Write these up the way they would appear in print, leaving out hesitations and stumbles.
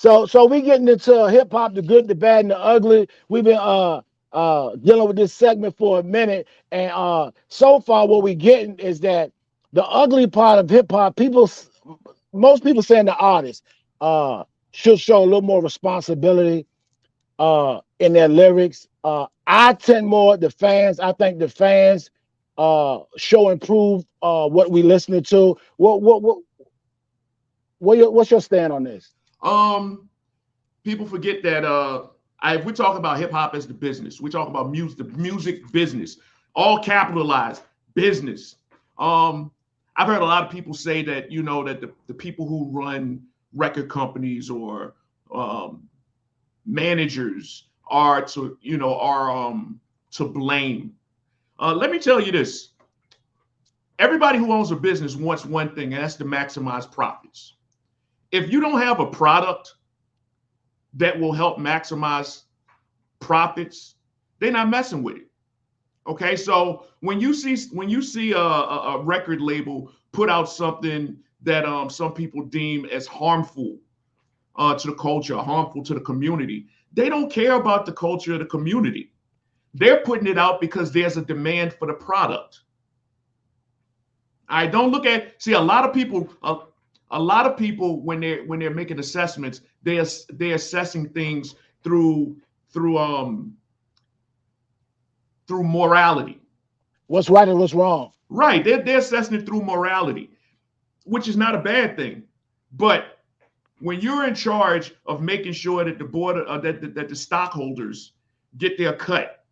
So we getting into hip hop, the good, the bad, and the ugly. We've been dealing with this segment for a minute, and so far what we getting is that the ugly part of hip hop, most people saying the artists uh should show a little more responsibility in their lyrics. I tend more the fans. I think the fans show improve what we listening to. What's your stand on this? Um, People forget that if we talk about hip hop as the business, we talk about music, the music business, all capitalized business. Um, I've heard a lot of people say that that the people who run record companies or um, managers are to blame. Let me tell you this: everybody who owns a business wants one thing, and that's to maximize profits. If you don't have a product that will help maximize profits, they're not messing with it. Okay, so when you see a record label put out something that some people deem as harmful to the culture, harmful to the community, they don't care about the culture of the community. They're putting it out because there's a demand for the product. I don't look at see a lot of people when they're making assessments, they're assessing things through through um through morality. What's right and what's wrong? Right. They're assessing it through morality, which is not a bad thing. But when you're in charge of making sure that the board that the stockholders get their cut,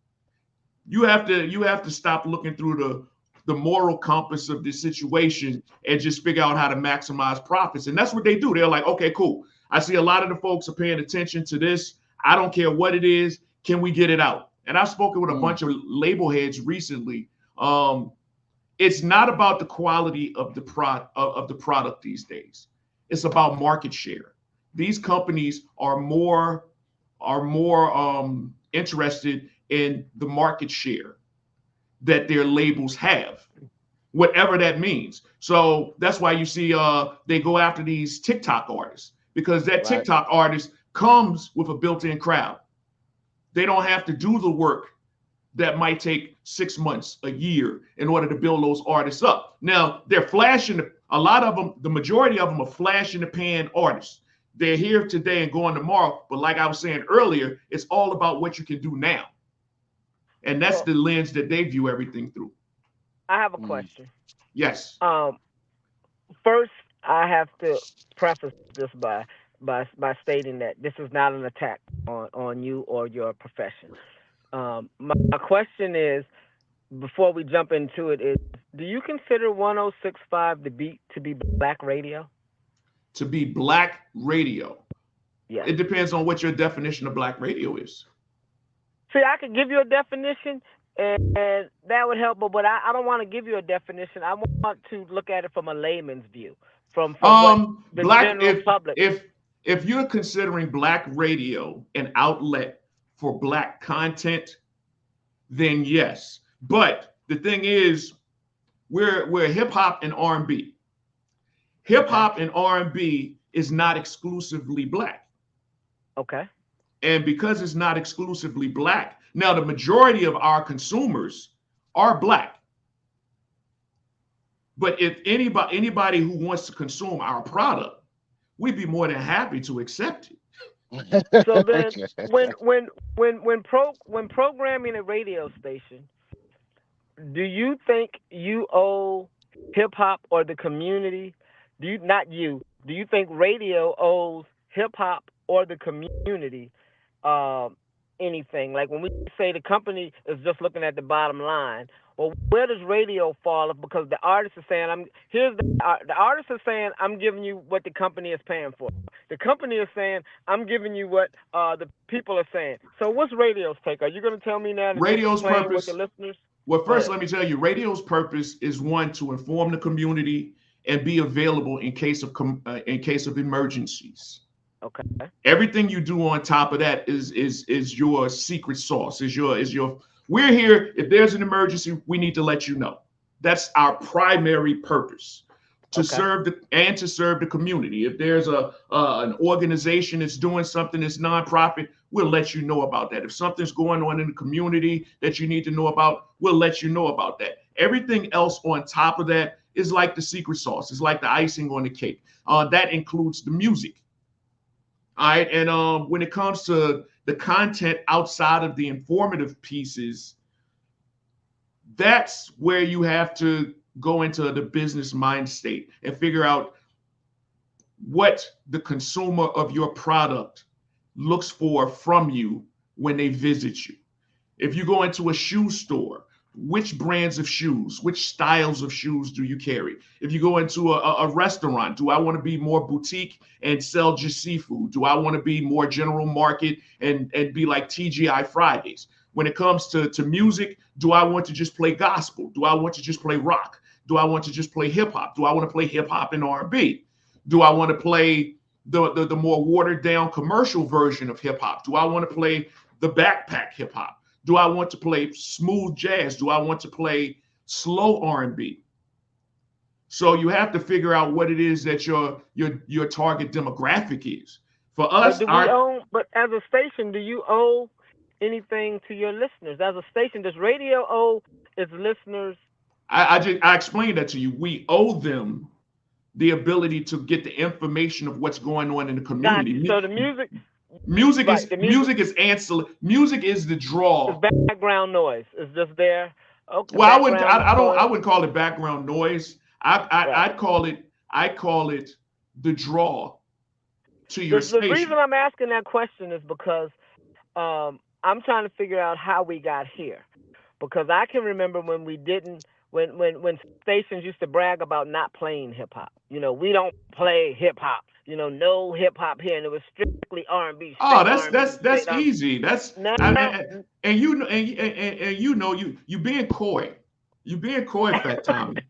you have to stop looking through the moral compass of this situation and just figure out how to maximize profits. And that's what they do. They're like, okay, cool. I see a lot of the folks are paying attention to this. I don't care what it is. Can we get it out? And I've spoken with a Mm. bunch of label heads recently. Um, it's not about the quality of the product these days. It's about market share. These companies are more interested in the market share that their labels have, whatever that means. So that's why you see they go after these TikTok artists because that Right. TikTok artist comes with a built-in crowd. They don't have to do the work that might take 6 months, a year, in order to build those artists up. Now they're flashing. A lot of them, the majority of them, are flash in the pan artists. They're here today and going tomorrow. But like I was saying earlier, it's all about what you can do now, and that's Well, the lens that they view everything through. I have a Mm. question. Yes. Um, First, I have to preface this by stating that this is not an attack on you or your profession. My question is, before we jump into it, is do you consider 1065 to be black radio? To be black radio, Yes. it depends on what your definition of black radio is. See, I could give you a definition, and that would help, but I don't want to give you a definition. I want to look at it from a layman's view, from what the Black general public. if you're considering black radio an outlet for black content, then yes. But the thing is, we're hip hop and R&B. Hip Okay. hop and R&B is not exclusively black. Okay. And because it's not exclusively black, now the majority of our consumers are black. But if anybody who wants to consume our product, we'd be more than happy to accept it. So then, when programming a radio station, do you think you owe hip hop or the community? Do you not you? Do you think radio owes hip hop or the community um, anything? Like when we say the company is just looking at the bottom line, well, where does radio fall? Because the artist is saying, "I'm here's the artist is saying I'm giving you what the company is paying for. The company is saying I'm giving you what the people are saying. So what's radio's take? Are you going to tell me now and just Radio's explain what the purpose, listeners? well, Go first ahead. let me tell you, radio's purpose is one to inform the community and be available in case of emergencies. Okay. Everything you do on top of that is your secret sauce. Is your we're here. If there's an emergency, we need to let you know. That's our primary purpose. to Okay. serve the community. If there's an organization that's doing something that's nonprofit, we'll let you know about that. If something's going on in the community that you need to know about, we'll let you know about that. Everything else on top of that is like the secret sauce. It's like the icing on the cake. That includes the music. All right. And when it comes to the content outside of the informative pieces, that's where you have to go into the business mind state and figure out what the consumer of your product looks for from you when they visit you. If you go into a shoe store, which brands of shoes, which styles of shoes do you carry? If you go into a restaurant, do I want to be more boutique and sell just seafood? Do I want to be more general market and be like TGI Fridays? When it comes to music, do I want to just play gospel? Do I want to just play rock? Do I want to just play hip hop? Do I want to play hip hop and R&B? Do I want to play the more watered down commercial version of hip hop? Do I want to play the backpack hip hop? Do I want to play smooth jazz? Do I want to play slow R&B? So you have to figure out what it is that your target demographic is. For us, but as a station, do you owe anything to your listeners? As a station, does radio owe its listeners? I explained that to you. We owe them the ability to get the information of what's going on in the community. So the music is ancillary. Music is the draw. It's background noise. It's just there. Okay. Well, I wouldn't call it background noise. I'd call it the draw to your station. The reason I'm asking that question is because I'm trying to figure out how we got here. Because I can remember when we didn't. When stations used to brag about not playing hip hop, we don't play hip hop, no hip hop here, and it was strictly R&B. Oh, that's easy. That's you being coy. You being coy, Fat Tommy.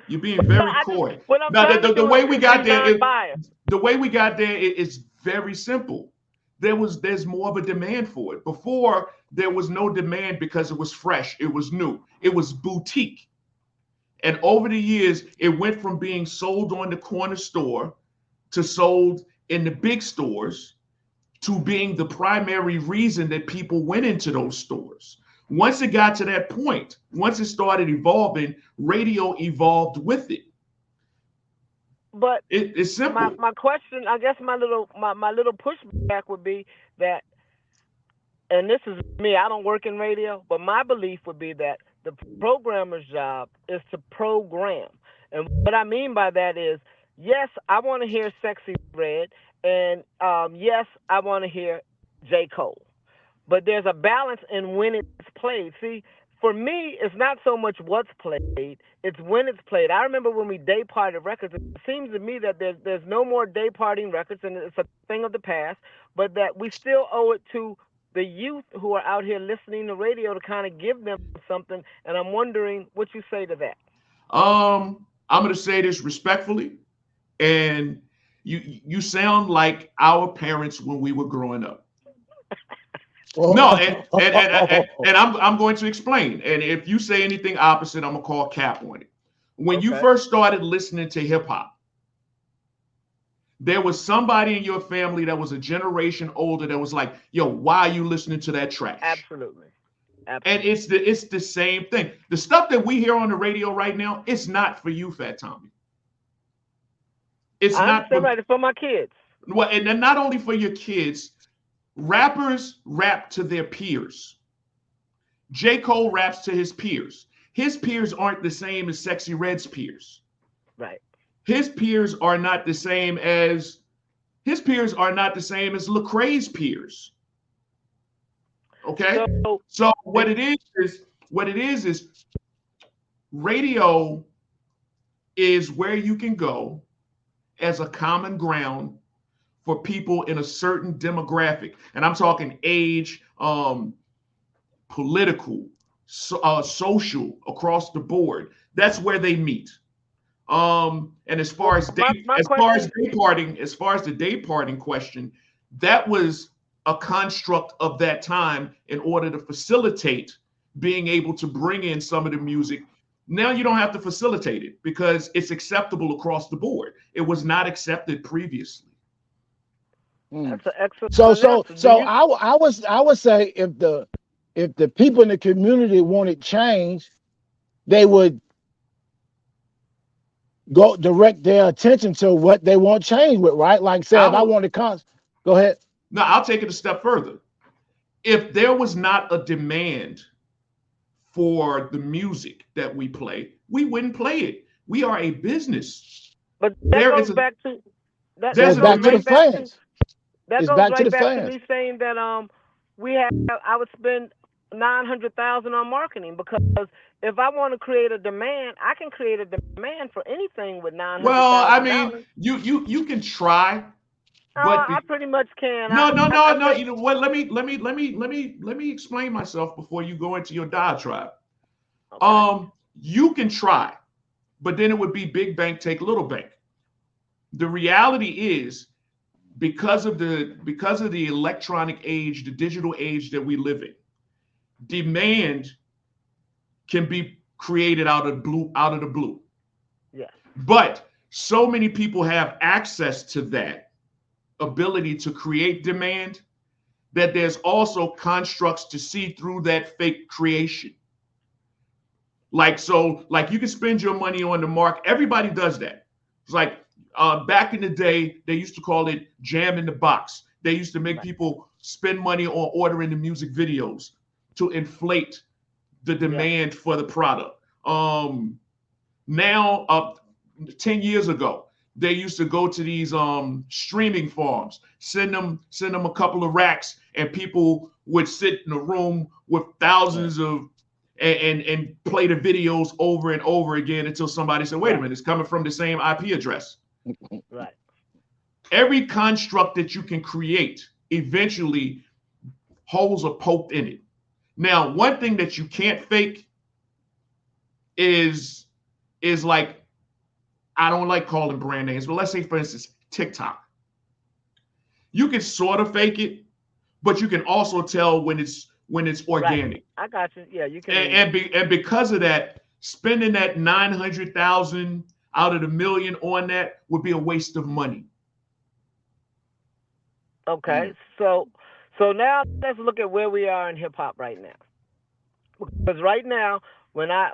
You're being very coy. Now the way we got there, it's very simple. There's more of a demand for it. Before there was no demand because it was fresh, it was new, it was boutique. And over the years, it went from being sold on the corner store to sold in the big stores to being the primary reason that people went into those stores. Once it got to that point, once it started evolving, radio evolved with it. But it's simple. My question, I guess my little pushback would be that, and this is me, I don't work in radio, but my belief would be that the programmer's job is to program. And what I mean by that is, yes, I want to hear Sexy Red, and yes, I want to hear J. Cole. But there's a balance in when it's played. See, for me, it's not so much what's played, it's when it's played. I remember when we day parted records, it seems to me that there's no more day parting records, and it's a thing of the past, but that we still owe it to the youth who are out here listening to radio to kind of give them something. And I'm wondering what you say to that. I'm going to say this respectfully, and you sound like our parents when we were growing up. No, and I'm going to explain. And if you say anything opposite, I'm gonna call cap on it. When you first started listening to hip hop, there was somebody in your family that was a generation older that was like, "Yo, why are you listening to that trash?" Absolutely. And it's the same thing. The stuff that we hear on the radio right now, it's not for you, Fat Tommy. It's not for my kids. Well, and then not only for your kids. Rappers rap to their peers. J. Cole raps to his peers. His peers aren't the same as Sexy Red's peers. Right. His peers are not the same as Lecrae's peers. Okay? So what it is radio is where you can go as a common ground for people in a certain demographic. And I'm talking age, political, social, across the board. That's where they meet. And as far as the day parting question, that was a construct of that time in order to facilitate being able to bring in some of the music Now you don't have to facilitate it because it's acceptable across the board. It was not accepted previously. That's an excellent So answer. I would say if the people in the community wanted change, they would go direct their attention to what they want change with, right? Like say if I want to go ahead. No, I'll take it a step further. If there was not a demand for the music that we play, we wouldn't play it. We are a business. But that goes back to that. There's Goes back to the fans. That It's goes back to right the back to fans. me saying that I would spend $900,000 on marketing, because if I want to create a demand, I can create a demand for anything with $900,000. Well, I mean, you can try, but I pretty much can. no. You know what? Let me explain myself before you go into your diatribe. Okay. You can try, but then it would be big bank take little bank. The reality is, because of the electronic age, the digital age that we live in, demand can be created out of the blue. Yeah. But so many people have access to that ability to create demand that there's also constructs to see through that fake creation. Like you can spend your money on the mark. Everybody does that. It's like back in the day, they used to call it jam in the box. They used to make people spend money on ordering the music videos to inflate the demand for the product. Now, 10 years ago, they used to go to these streaming farms, send them a couple of racks, and people would sit in a room with thousands of and play the videos over and over again until somebody said, wait a minute, it's coming from the same IP address. Right. Every construct that you can create eventually holes are poked in it. Now, one thing that you can't fake is like, I don't like calling brand names, but let's say, for instance, TikTok. You can sort of fake it, but you can also tell when it's organic. Right. I got you. Yeah, you can. And because of that, spending that 900,000 out of the million on that would be a waste of money. Okay, so now let's look at where we are in hip hop right now. Because right now, when I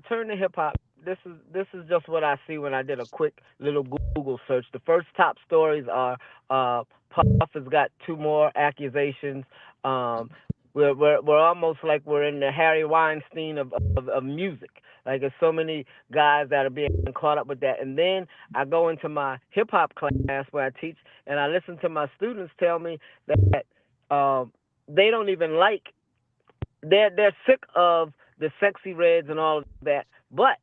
turn to hip hop, this is just what I see when I did a quick little Google search. The first top stories are Puff has got 2 more accusations. We're almost like we're in the Harry Weinstein of music. Like there's so many guys that are being caught up with that. And then I go into my hip hop class where I teach, and I listen to my students tell me that they don't even like. They're sick of the Sexy Reds and all of that. But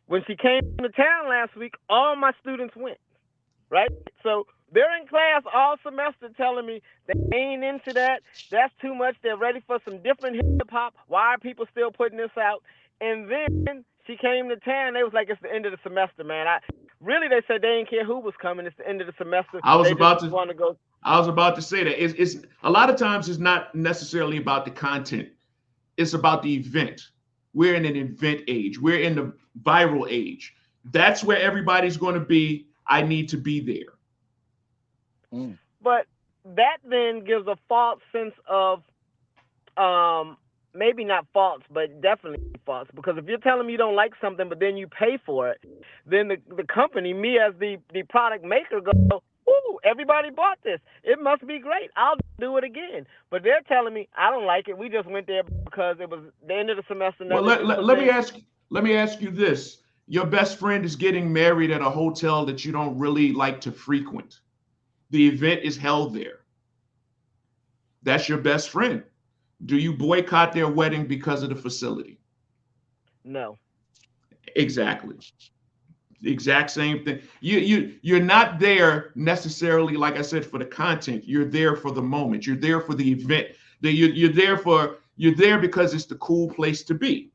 when she came to town last week, all my students went. Right? So they're in class all semester telling me they ain't into that. That's too much. They're ready for some different hip hop. Why are people still putting this out? And then she came to town. They was like, it's the end of the semester, man. They said they didn't care who was coming. It's the end of the semester. I was about to say that it's a lot of times it's not necessarily about the content. It's about the event. We're in an event age. We're in the viral age. That's where everybody's going to be. I need to be there. But that then gives a false sense of, maybe not false, but definitely false. Because if you're telling me you don't like something, but then you pay for it, then the company, me as the product maker, go, ooh, everybody bought this. It must be great. I'll do it again. But they're telling me I don't like it. We just went there because it was the end of the semester. Well, let me ask you this. Your best friend is getting married at a hotel that you don't really like to frequent. The event is held there. That's your best friend. Do you boycott their wedding because of the facility? No. Exactly. The exact same thing. You're not there necessarily, like I said, for the content. You're there for the moment. You're there for the event. You're there because it's the cool place to be.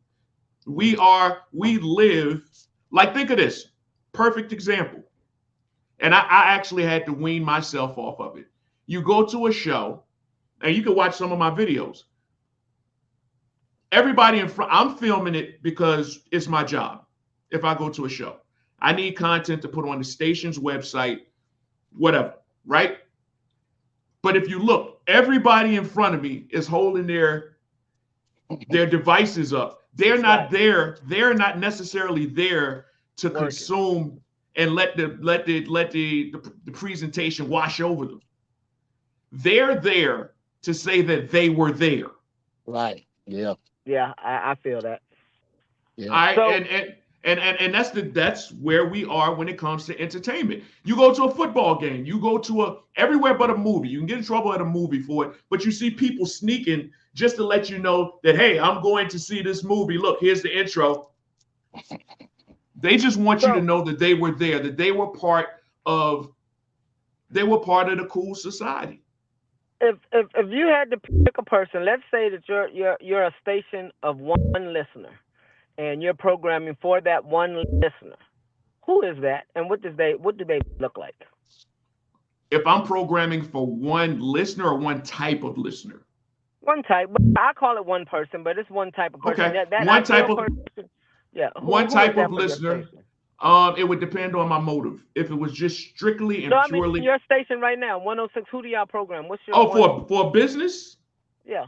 We live, like, think of this. Perfect example. And I actually had to wean myself off of it. You go to a show, and you can watch some of my videos. everybody in front, I'm filming it because it's my job. If I go to a show, I need content to put on the station's website, whatever, right? But if you look, everybody in front of me is holding their devices up. They're not there. They're not necessarily there to consume and let the presentation wash over them. They're there to say that they were there. Right. Yeah. Yeah, I feel that. Yeah. And that's where we are when it comes to entertainment. You go to a football game, you go to everywhere but a movie. You can get in trouble at a movie for it, but you see people sneaking just to let you know that, hey, I'm going to see this movie. Look, here's the intro. They just want you to know that they were there, that they were part of the cool society. If you had to pick a person, let's say that you're a station of one listener, and you're programming for that one listener, who is that, and what do they look like? If I'm programming for one listener or one type of listener? One type, but I call it one person, but it's one type of person. Okay, that one type of person. Yeah, one type of listener. It would depend on my motive. If it was just strictly and purely. I mean, your station right now, 106. Who do y'all program? What's your? For a business? Yeah.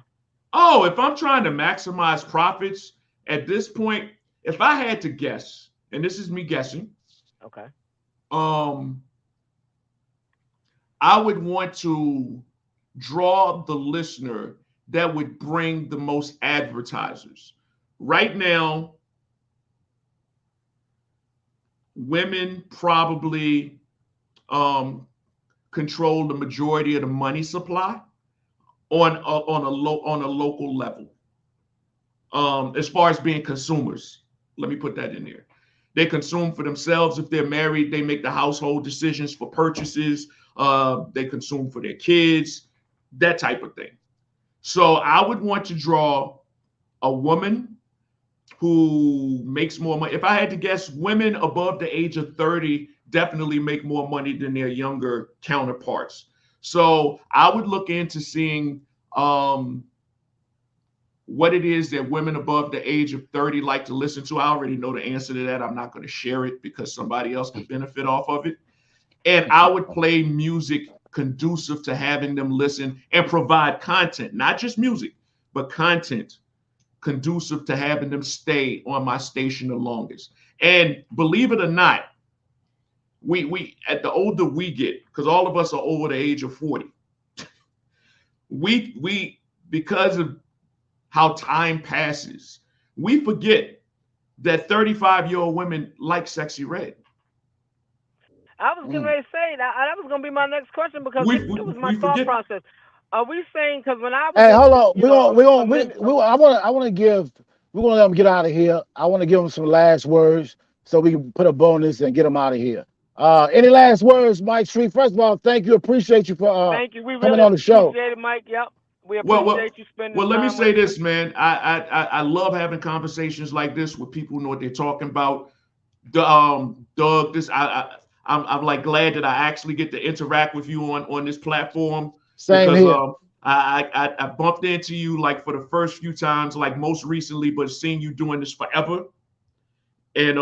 Oh, if I'm trying to maximize profits at this point, if I had to guess, and this is me guessing. Okay. I would want to draw the listener that would bring the most advertisers. Right now, women probably control the majority of the money supply on a local level. As far as being consumers, let me put that in there. They consume for themselves. If they're married, they make the household decisions for purchases. They consume for their kids, that type of thing. So I would want to draw a woman who makes more money. If I had to guess, women above the age of 30 definitely make more money than their younger counterparts. So I would look into seeing what it is that women above the age of 30 like to listen to. I already know the answer to that. I'm not going to share it because somebody else could benefit off of it. And I would play music conducive to having them listen and provide content, not just music, but content conducive to having them stay on my station the longest. And believe it or not, we at the older we get, because all of us are over the age of 40, we because of how time passes, we forget that 35-year-old women like Sexy Red. I was getting ready to say that was going to be my next question because it was my thought process. Are we saying, because when I was... Hey, hold on. I want to give... We're going to let them get out of here. I want to give them some last words so we can put a bonus and get them out of here. Any last words, Mike Street? First of all, thank you. Appreciate you for thank you. We coming really on the show. Appreciate it, Mike. Yep. We appreciate you spending time. Well, let me say this, man. I love having conversations like this with people who know what they're talking about. Doug, I'm like glad that I actually get to interact with you on this platform. Same because, here. I bumped into you like for the first few times, like most recently, but seeing you doing this forever. And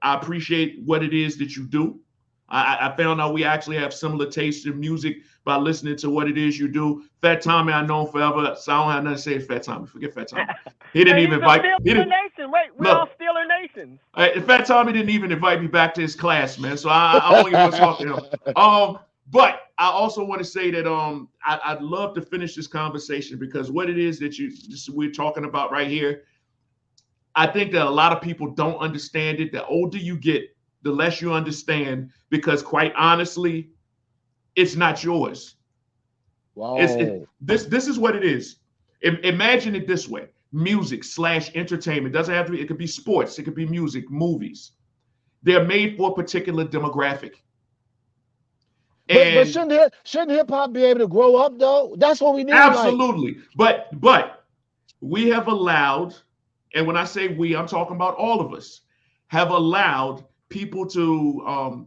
I appreciate what it is that you do. I found out we actually have similar tastes in music by listening to what it is you do. Fat Tommy, I know him forever, so I don't have nothing to say to Fat Tommy. Forget Fat Tommy. He didn't even invite me. Wait, we're all Steeler Nations. Fat Tommy didn't even invite me back to his class, man. So I don't even want to talk to him. But I also want to say that I'd love to finish this conversation because what it is that we're talking about right here, I think that a lot of people don't understand it. The older you get, the less you understand, because quite honestly, it's not yours. Wow. This is what it is. Imagine it this way. Music/entertainment doesn't have to be, it could be sports, it could be music, movies. They're made for a particular demographic. But shouldn't hip hop be able to grow up though? That's what we need. Absolutely. But we have allowed, and when I say we, I'm talking about all of us, have allowed people to,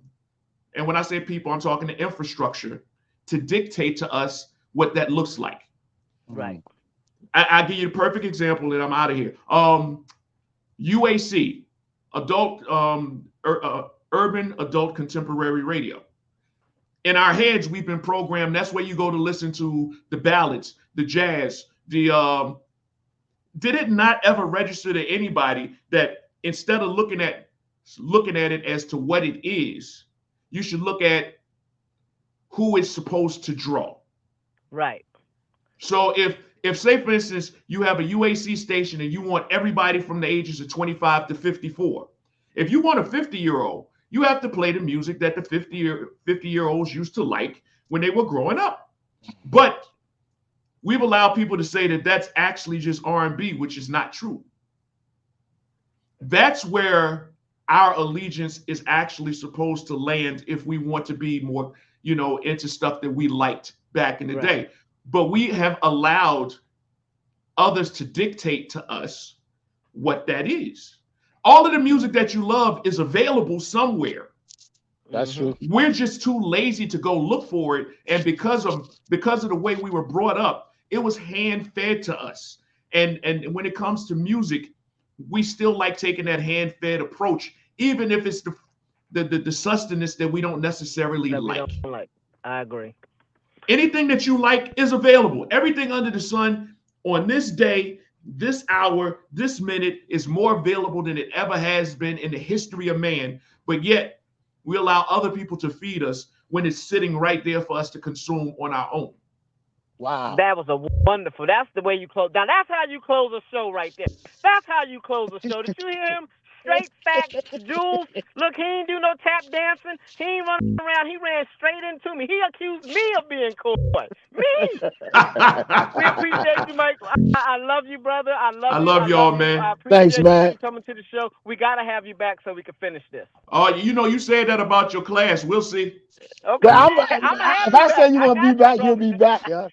and when I say people, I'm talking to infrastructure, to dictate to us what that looks like. Right. I give you the perfect example, and I'm out of here. UAC, urban adult contemporary radio. In our heads, we've been programmed. That's where you go to listen to the ballads, the jazz. Did it not ever register to anybody that instead of looking at it as to what it is, you should look at who it's supposed to draw? Right. So if say for instance you have a UAC station and you want everybody from the ages of 25 to 54, if you want a 50-year-old, you have to play the music that the 50-year-olds used to like when they were growing up. But we've allowed people to say that that's actually just R&B, which is not true. That's where our allegiance is actually supposed to land if we want to be more, into stuff that we liked back in the day. But we have allowed others to dictate to us what that is. All of the music that you love is available somewhere. That's true. We're just too lazy to go look for it. And because of the way we were brought up, it was hand fed to us. And when it comes to music, we still like taking that hand fed approach, even if it's the sustenance that we don't necessarily like. I agree. Anything that you like is available. Everything under the sun on this day, this hour, this minute is more available than it ever has been in the history of man. But yet we allow other people to feed us when it's sitting right there for us to consume on our own. Wow. That was wonderful. That's the way you close. Now, that's how you close a show right there. That's how you close a show. Did you hear him? Straight facts, Jules. Look, he ain't do no tap dancing. He ain't running around. He ran straight into me. He accused me of being coy. Me. We appreciate you, Mike. I love you, brother. I love y'all, man. I appreciate Thanks, man. you coming to the show. We got to have you back so we can finish this. Oh, you said that about your class. We'll see. Okay. But if I say you're going to be back, you'll be back, yeah.